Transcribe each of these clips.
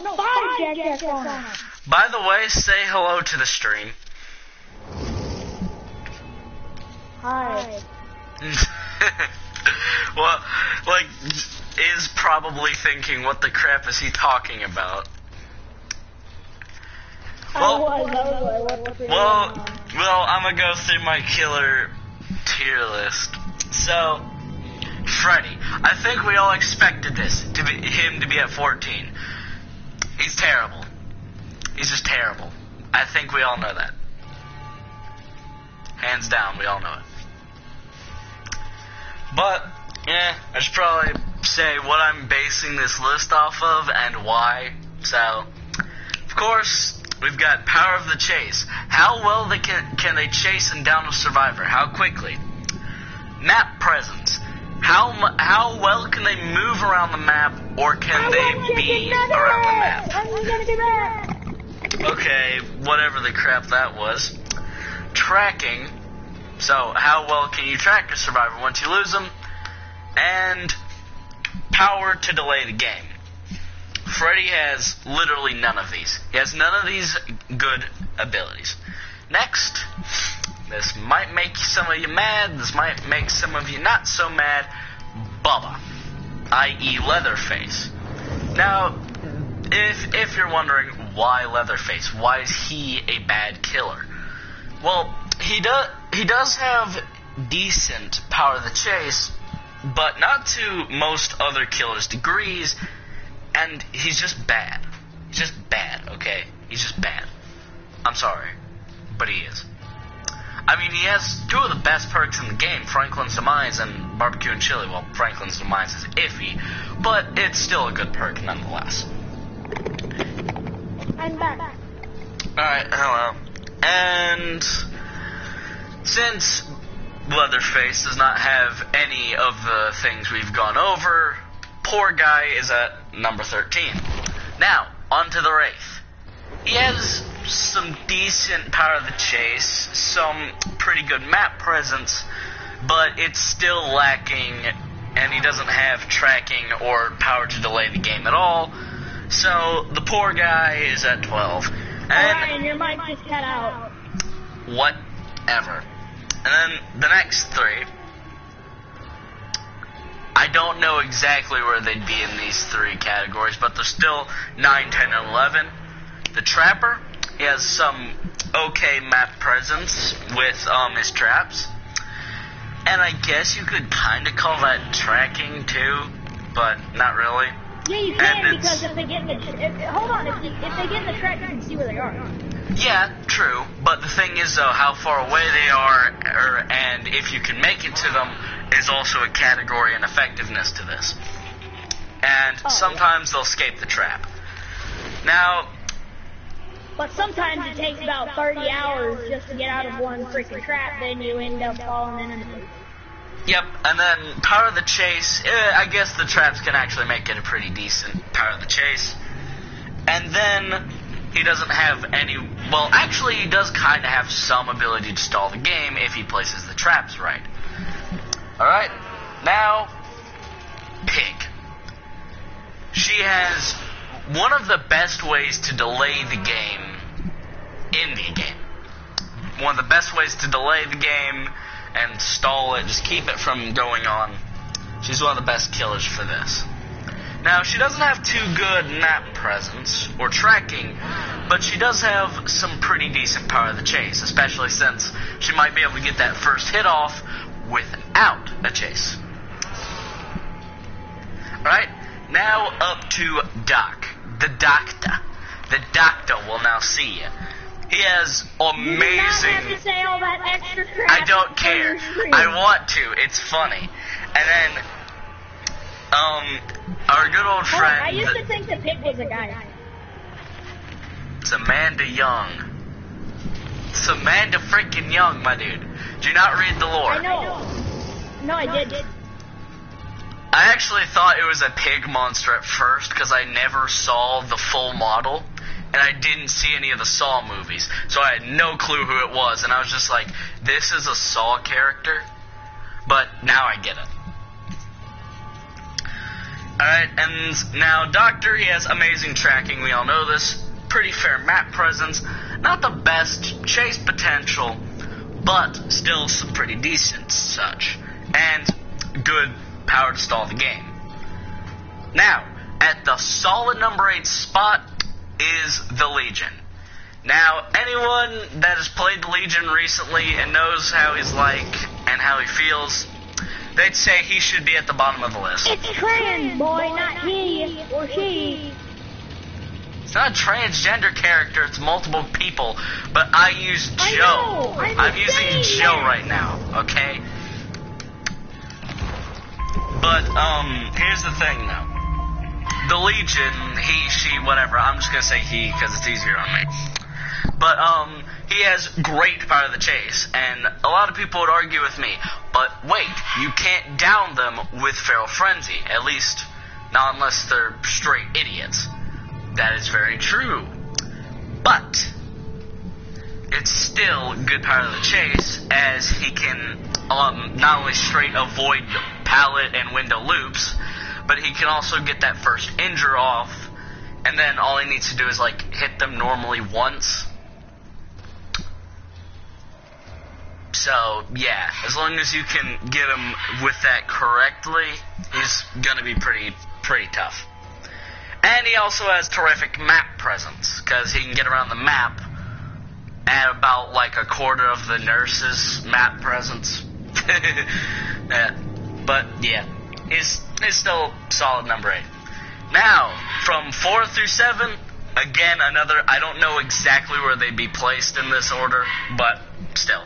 No, 5 Jackass on him. By the way, say hello to the stream. Hi. Well, like, is probably thinking, what the crap is he talking about? Well, I'm gonna go through my killer tier list. So, Freddy. I think we all expected him to be at 14. He's terrible. He's just terrible. I think we all know that. Hands down, we all know it. But, yeah, I should probably say what I'm basing this list off of and why. So, of course, we've got Power of the Chase. How well can they chase and down a survivor? How quickly? Map presence. How well can they move around the map, or can they be around the map? I'm gonna do that. Okay, whatever the crap that was. Tracking. So, how well can you track a survivor once you lose them? And power to delay the game. Freddy has literally none of these. He has none of these good abilities. Next, this might make some of you mad, this might make some of you not so mad, Bubba, i.e. Leatherface. Now, if you're wondering why Leatherface, why is he a bad killer? Well, he does have decent power of the chase, but not to most other killers' degrees, and he's just bad. He's just bad, okay? He's just bad. I'm sorry, but he is. I mean, he has 2 of the best perks in the game, Franklin's Demise and Barbecue and Chili. Well, Franklin's Demise is iffy, but it's still a good perk nonetheless. I'm back. Alright, hello. And since Leatherface does not have any of the things we've gone over, poor guy is at number 13. Now, on to the Wraith. He has some decent power of the chase, some pretty good map presence, but it's still lacking, and he doesn't have tracking or power to delay the game at all. So, the poor guy is at 12. And Ryan, your mic just cut out. Whatever. And then the next 3, I don't know exactly where they'd be in these 3 categories, but they're still 9, 10, and 11. The Trapper, he has some okay map presence with his traps. And I guess you could kind of call that tracking too, but not really. Yeah, you can, because if they get in the if they get in the track, you can see where they are. Yeah, true. But the thing is, though, how far away they are, and if you can make it to them, is also a category in effectiveness to this. And sometimes they'll escape the trap. Now, but sometimes it takes about 30 hours just to get out of one freaking trap, then you end up falling in and... Yep, and then Power of the Chase, I guess the traps can actually make it a pretty decent Power of the Chase. And then he doesn't have any... Well, actually, he does kind of have some ability to stall the game if he places the traps right. Alright, now, Pig. She has one of the best ways to delay the game in the game. One of the best ways to delay the game and stall it, just keep it from going on. She's one of the best killers for this. Now, she doesn't have too good map presence or tracking, but she does have some pretty decent power of the chase, especially since she might be able to get that first hit off without a chase. Alright, now up to Doc. The Doctor. The Doctor will now see you. He has amazing... You do not have to say all that extra crap. I don't care. I want to. It's funny. And then, our good old friend... I used to think the Pig was a guy. It's Amanda Young. It's Amanda freaking Young, my dude. Do not read the lore. I know. No, I did. I actually thought it was a pig monster at first because I never saw the full model, and I didn't see any of the Saw movies, so I had no clue who it was, and I was just like, this is a Saw character? But now I get it. Alright, and now Doctor, he has amazing tracking, we all know this. Pretty fair map presence. Not the best chase potential, but still some pretty decent such. And good power to stall the game. Now, at the solid number 8 spot is the Legion. Now, anyone that has played the Legion recently and knows how he's like and how he feels, they'd say he should be at the bottom of the list. It's trans, boy, not he or she. It's not a transgender character, it's multiple people, but I use Joe. I'm using Joe right now, okay? But, here's the thing, though. The Legion, he, she, whatever, I'm just gonna say he, because it's easier on me. But, he has great power of the chase, and a lot of people would argue with me, but wait, you can't down them with Feral Frenzy, at least not unless they're straight idiots. That is very true. But it's still good power of the chase, as he can not only straight avoid pallet and window loops, but he can also get that first injure off, and then all he needs to do is like hit them normally once. So yeah, as long as you can get him with that correctly, he's gonna be pretty tough. And he also has terrific map presence, because he can get around the map at about like a quarter of the nurse's map presence. Yeah. But yeah, he's still solid number 8. Now, from 4 through 7, again, I don't know exactly where they'd be placed in this order, but still.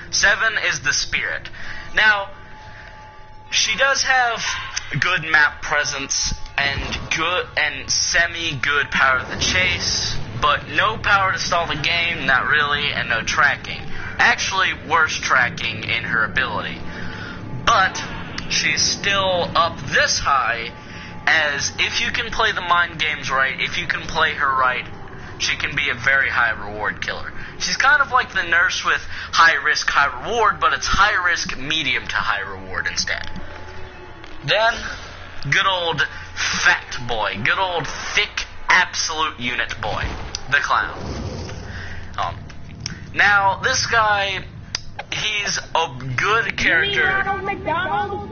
7 is the Spirit. Now, she does have good map presence and semi-good power of the chase, but no power to stall the game, not really, and no tracking. Actually, worse tracking in her ability. But she's still up this high, as if you can play the mind games right, if you can play her right, she can be a very high reward killer. She's kind of like the nurse with high risk, high reward, but it's high risk, medium to high reward instead. Then, good old fat boy, good old thick absolute unit boy, the Clown. Now, this guy, he's a good character. Ronald McDonald?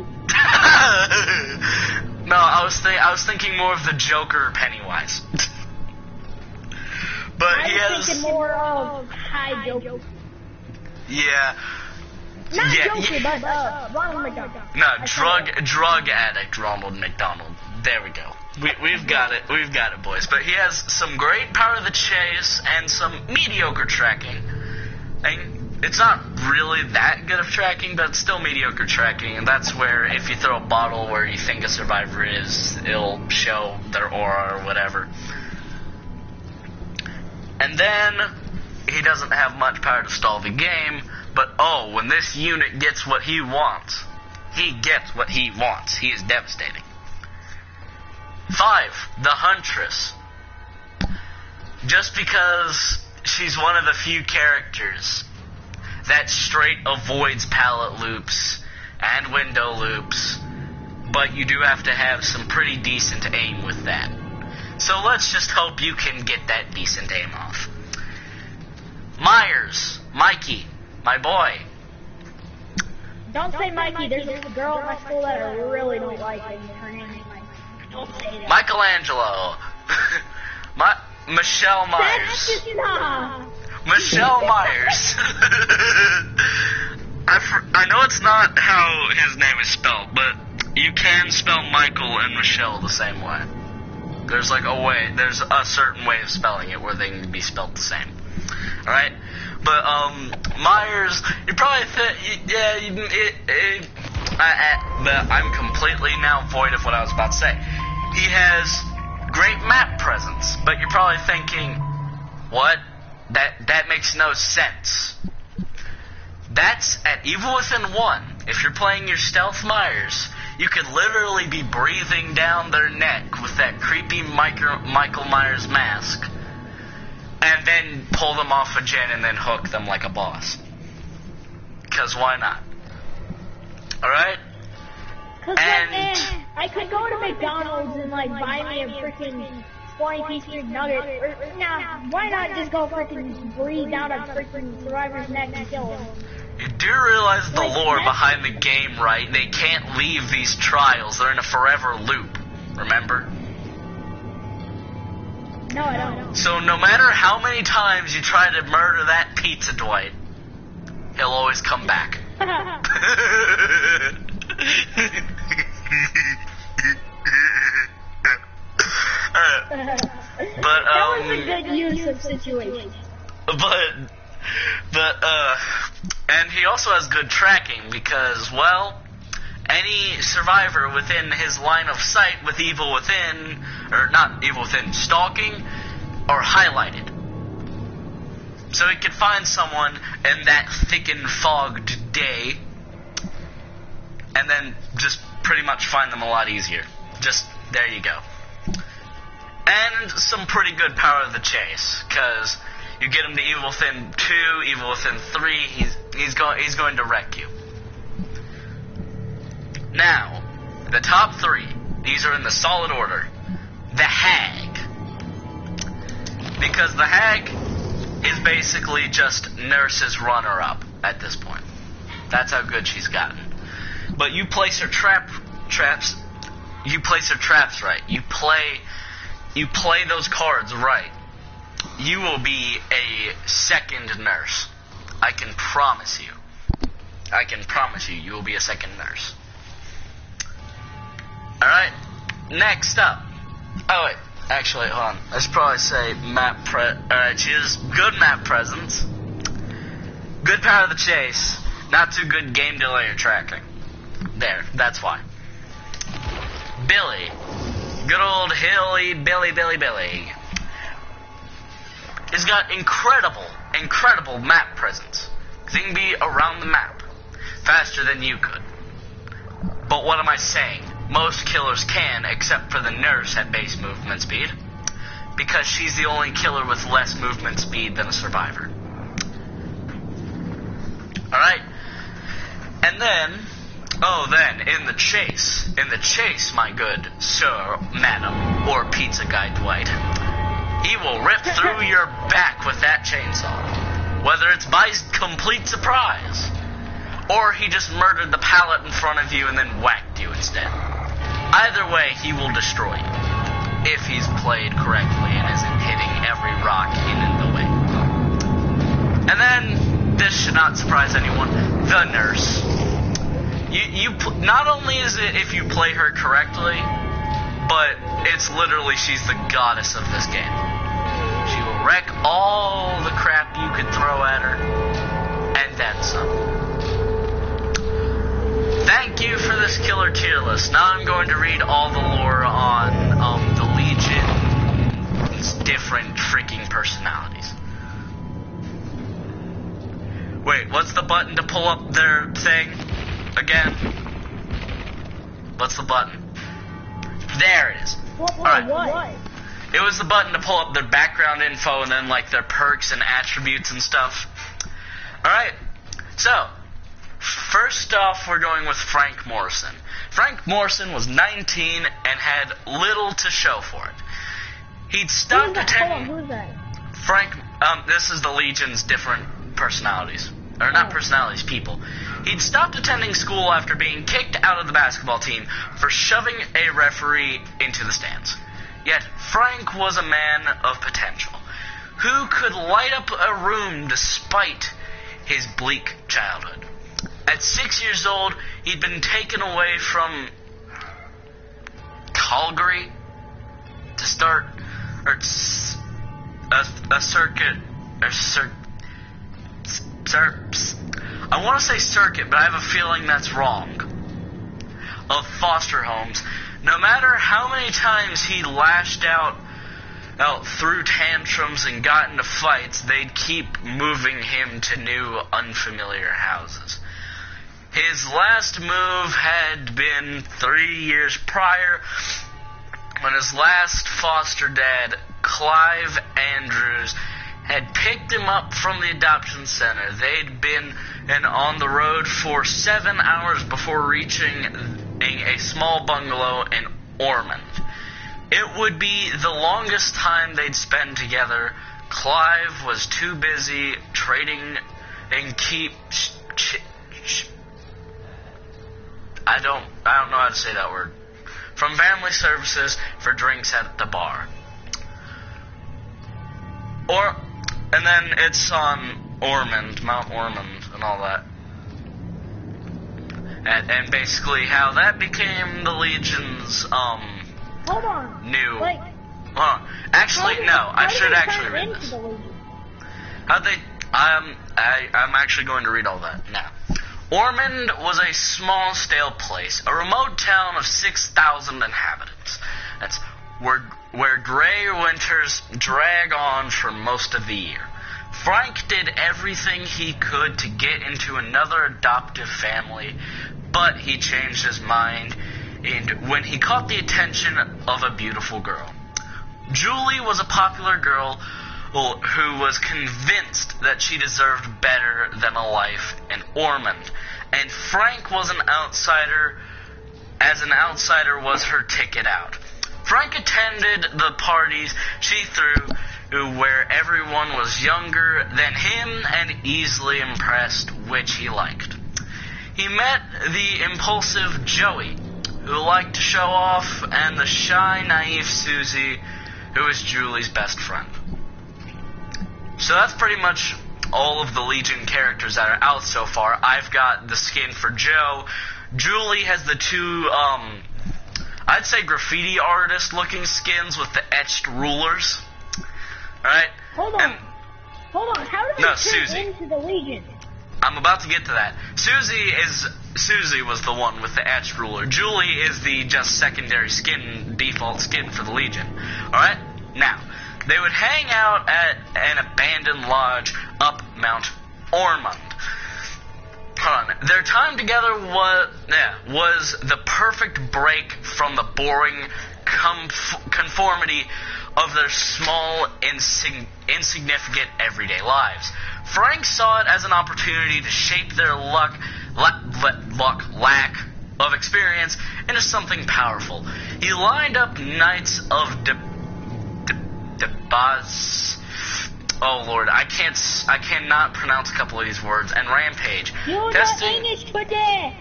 No, I was thinking more of the Joker Pennywise. But he I has. was thinking more of High Joker. Yeah. Not Yeah, Joker, yeah. but Ronald McDonald. No, drug addict Ronald McDonald. There we go. We've got it. We've got it, boys. But he has some great power of the chase and some mediocre tracking. And it's not really that good of tracking, but it's still mediocre tracking. And that's where if you throw a bottle where you think a survivor is, it'll show their aura or whatever. And then he doesn't have much power to stall the game. But oh, when this unit gets what he wants, he gets what he wants. He is devastating. 5, the Huntress. Just because she's one of the few characters that straight avoids pallet loops and window loops, but you do have to have some pretty decent aim with that. So let's just hope you can get that decent aim off. Myers, Mikey, my boy. Don't say Mikey, there's a girl at my school that I really don't like, and her name is Mikey. Don't say that. Michelangelo. Michelle Myers. That's just not. Michelle Myers. I know it's not how his name is spelled, but you can spell Michael and Michelle the same way. There's there's a certain way of spelling it where they can be spelled the same. Alright? But, Myers, you probably but I'm completely now void of what I was about to say. He has great map presence, but you're probably thinking, what? That makes no sense. That's at Evil Within 1. If you're playing your Stealth Myers, you could literally be breathing down their neck with that creepy Michael Myers mask, and then pull them off a gen and then hook them like a boss. Because why not? Alright? Cause I could go to McDonald's and like buy me a freaking 20-piece McNugget. Or why not just go freaking breathe down a freaking survivor's neck and kill him? You do realize the lore behind the game, right? They can't leave these trials. They're in a forever loop. Remember? No, I don't. So no matter how many times you try to murder that pizza Dwight, he'll always come back. That was a good use of situation. And he also has good tracking because, well, any survivor within his line of sight with Evil Within, or not Evil Within, stalking, are highlighted. So he could find someone in that thick and fogged day, and then just pretty much find them a lot easier. Just, there you go. And some pretty good power of the chase, because you get him to Evil Within 2, Evil Within 3, he's going to wreck you. Now, the top 3, these are in the solid order. The Hag. Because the Hag is basically just Nurse's runner-up at this point. That's how good she's gotten. But you place her traps right. You play those cards right. You will be a second Nurse. I can promise you. You will be a second Nurse. Alright, next up. Oh wait, actually, hold on. I should probably say alright, she has good map presence. Good power of the chase. Not too good game delay or tracking. There, that's why. Billy. Good old hilly Billy. He's got incredible map presence. He can be around the map. Faster than you could. But what am I saying? Most killers can, except for the Nurse at base movement speed. Because she's the only killer with less movement speed than a survivor. Alright? And then, in the chase, my good sir, madam, or pizza guy Dwight, he will rip through your back with that chainsaw. Whether it's by complete surprise, or he just murdered the pallet in front of you and then whacked you instead. Either way, he will destroy you, if he's played correctly and isn't hitting every rock in the way. And then, this should not surprise anyone, the Nurse. Not only is it if you play her correctly, but it's literally she's the goddess of this game. She will wreck all the crap you could throw at her, and then some. Thank you for this killer tier list. Now I'm going to read all the lore on the Legion's different freaking personalities. Wait, what's the button to pull up their thing? Again? What's the button? There it is. Alright. It was the button to pull up their background info and then like their perks and attributes and stuff. Alright. So, first off, we're going with Frank Morrison. Frank Morrison was 19 and had little to show for it. He'd stopped attending... Who's that? Frank, this is the Legion's different personalities. Or not personalities, people. He'd stopped attending school after being kicked out of the basketball team for shoving a referee into the stands. Yet, Frank was a man of potential, who could light up a room despite his bleak childhood. At 6 years old, he'd been taken away from Calgary to start a circuit, I want to say circuit, but I have a feeling that's wrong, of foster homes. No matter how many times he lashed out through tantrums and got into fights, they'd keep moving him to new, unfamiliar houses. His last move had been 3 years prior, when his last foster dad, Clive Andrews, had picked him up from the adoption center. They'd been on the road for 7 hours before reaching a small bungalow in Ormond. It would be the longest time they'd spend together. Clive was too busy trading and I don't know how to say that word. From family services for drinks at the bar. And then it's on Ormond, Mount Ormond, and all that. And basically how that became the Legion's, Hold on. new... Like, actually, no, I should actually read into this. the Legion? How'd they... I'm actually going to read all that now. Ormond was a small, stale place, a remote town of 6,000 inhabitants. That's where gray winters drag on for most of the year. Frank did everything he could to get into another adoptive family, but he changed his mind when he caught the attention of a beautiful girl. Julie was a popular girl who was convinced that she deserved better than a life in Ormond, and Frank was an outsider, as an outsider was her ticket out. Frank attended the parties she threw, where everyone was younger than him and easily impressed, which he liked. He met the impulsive Joey, who liked to show off, and the shy, naive Susie, who was Julie's best friend. So that's pretty much all of the Legion characters that are out so far. I've got the skin for Joe. Julie has the two, I'd say graffiti artist looking skins with the etched rulers. Alright? Hold on. How did they turn Susie. into the Legion? I'm about to get to that. Susie was the one with the etched ruler. Julie is the just secondary default skin for the Legion. Alright? Now, they would hang out at an abandoned lodge up Mount Ormond. Hold on. Their time together was the perfect break from the boring conformity of their small, insignificant everyday lives. Frank saw it as an opportunity to shape their lack of experience into something powerful. He lined up nights of oh Lord, I cannot pronounce a couple of these words. And rampage. You Testing English today.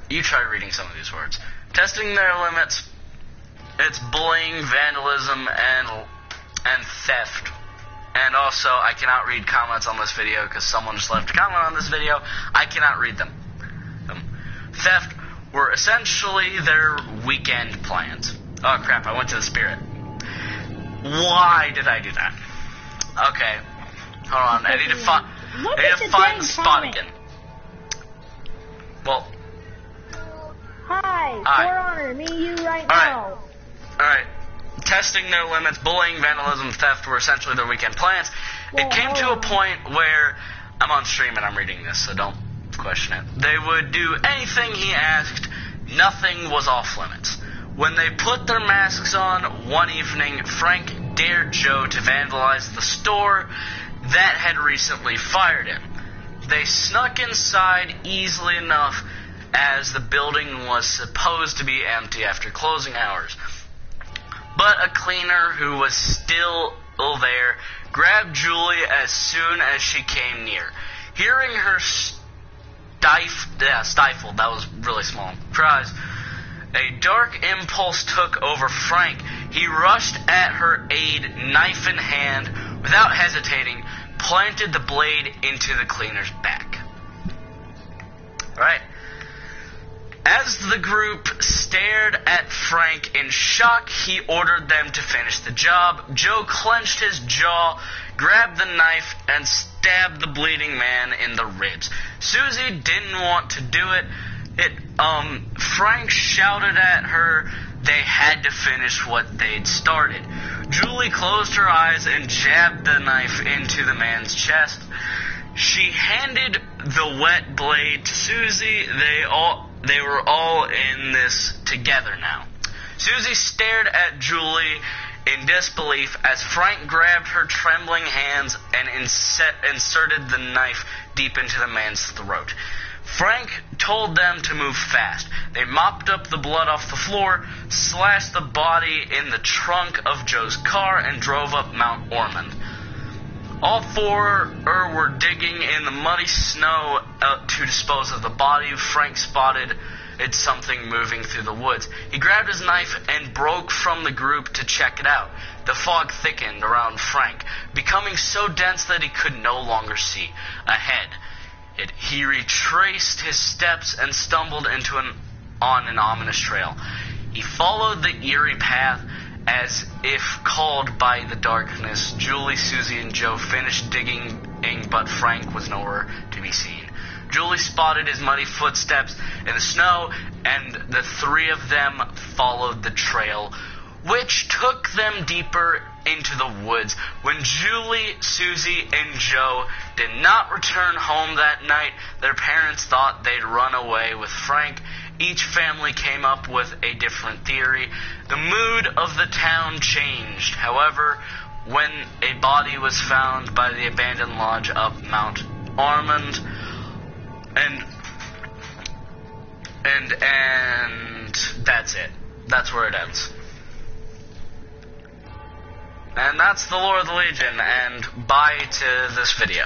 you try reading some of these words. Testing their limits. It's bullying, vandalism, and theft. And also, I cannot read comments on this video because someone just left a comment on this video. I cannot read them. Theft were essentially their weekend plans. Oh crap, I went to the Spirit. Why did I do that? Okay. Hold on, I need to find the spot again. Well. Hi. For honor, me and you right now. Alright. Testing their limits, bullying, vandalism, theft were essentially their weekend plans. It came to a point where I'm on stream and I'm reading this, so don't question it. They would do anything he asked. Nothing was off limits. When they put their masks on, one evening, Frank dared Joe to vandalize the store that had recently fired him. They snuck inside easily enough, as the building was supposed to be empty after closing hours. But a cleaner who was still there grabbed Julie as soon as she came near. Hearing her stifled, that was really small, cries, a dark impulse took over Frank. He rushed at her aid, knife in hand, without hesitating, planted the blade into the cleaner's back. Alright. As the group stared at Frank in shock, he ordered them to finish the job. Joe clenched his jaw, grabbed the knife, and stabbed the bleeding man in the ribs. Susie didn't want to do it. Frank shouted at her they had to finish what they'd started. Julie closed her eyes and jabbed the knife into the man's chest. She handed the wet blade to Susie. They were all in this together now. Susie stared at Julie in disbelief as Frank grabbed her trembling hands and inserted the knife deep into the man's throat. Frank told them to move fast. They mopped up the blood off the floor, slashed the body in the trunk of Joe's car, and drove up Mount Ormond. All four were digging in the muddy snow to dispose of the body. Frank spotted something moving through the woods. He grabbed his knife and broke from the group to check it out. The fog thickened around Frank, becoming so dense that he could no longer see ahead. He retraced his steps and stumbled on an ominous trail. He followed the eerie path as if called by the darkness. Julie, Susie, and Joe finished digging, but Frank was nowhere to be seen. Julie spotted his muddy footsteps in the snow, and the three of them followed the trail, which took them deeper into the woods. When Julie, Susie, and Joe did not return home that night, their parents thought they'd run away with Frank. Each family came up with a different theory. The mood of the town changed, however, when a body was found by the abandoned lodge up Mount Ormond. And that's it. That's where it ends. And that's the lore of the Legion, and bye to this video.